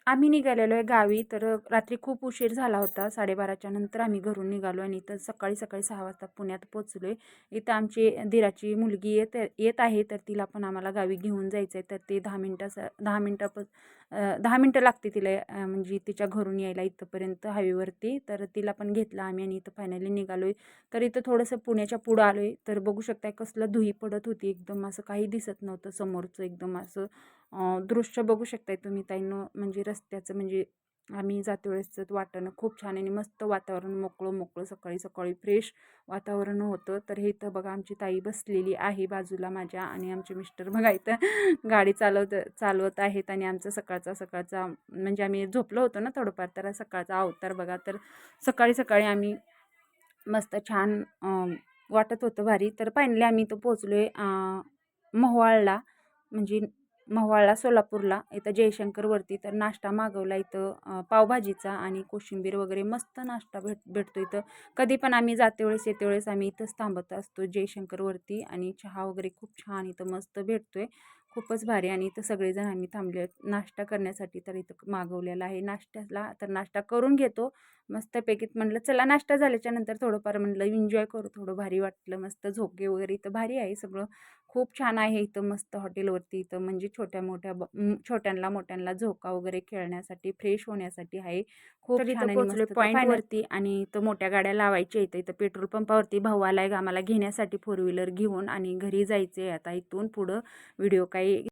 आम्ही निघालेलो आहे गावी. तर रात्री खूप उशीर झाला होता. 12:30च्या नंतर आम्ही घरून निघालो आणि इथं सकाळी सकाळी 6 वाजता पुण्यात पोहोचलो आहे. इथं आमची दीराची मुलगी येत आहे, तर तिला पण आम्हाला गावी घेऊन जायचं आहे. तर ते 10 मिनटं लागते तिला म्हणजे तिच्या घरून यायला इथंपर्यंत हायवेवरती. तर तिला पण घेतलं आम्ही आणि इथं फायनली निघालो आहे. तर इथं थोडंसं पुण्याच्या पुढं आलो आहे. तर बघू शकताय कसलं धुई पडत होती. एकदम असं काही दिसत नव्हतं समोरचं. एकदम असं दृश्य बघू शकताय तुम्ही ताईंनो. म्हणजे रस्त्याचं म्हणजे आम्ही जाते वेळेसचं वाटाणं खूप छान आणि मस्त वातावरण, मोकळं मोकळं सकाळी सकाळी फ्रेश वातावरण होतं. तर हे इथं बघा आमची ताई बसलेली आहे बाजूला माझ्या आणि आमचे मिस्टर बघा इथं गाडी चालवत आहेत आणि आमचा सकाळचा म्हणजे आम्ही झोपलो होतो ना थोडंफार, तर सकाळचा अवतार बघा. तर सकाळी सकाळी आम्ही मस्त छान वाटत होतं भारी. तर फायनली आम्ही इथं पोहोचलो आहे मोहोळला, म्हणजे मोहोळला सोलापूरला. इथं जयशंकरवरती. तर नाश्ता मागवला इथं पावभाजीचा आणि कोशिंबीर वगैरे मस्त नाश्ता भेटतो इथं. कधी पण आम्ही जाते वेळेस येते वेळेस आम्ही इथंच थांबत असतो जयशंकरवरती. आणि चहा वगैरे खूप छान इथं मस्त भेटतोय, खूपच भारी. आणि इथं सगळेजण आम्ही थांबले नाश्ता करण्यासाठी. तर इथं मागवलेला आहे नाश्त्याला. तर नाश्ता करून घेतो मस्तपैकी. म्हटलं चला नाश्ता झाल्याच्या नंतर थोडंफार म्हटलं एन्जॉय करू, थोडं भारी वाटलं. मस्त झोके वगैरे इथं भारी आहे सगळं, खूप छान आहे इथं मस्त हॉटेलवरती. इथं म्हणजे छोट्यांना मोठ्यांना झोका वगैरे खेळण्यासाठी, फ्रेश होण्यासाठी आहे. खूप तर इथं छान आणि पोहोचलोय मस्त. तर पॉईंटवर. फायनलवरती आणि इथं मोठ्या गाड्या लावायच्या इथं. इथं पेट्रोल पंपावरती भाऊ आलाय आम्हाला घेण्यासाठी 4 व्हीलर घेऊन आणि घरी जायचे आता. इथून पुढं व्हिडिओ काही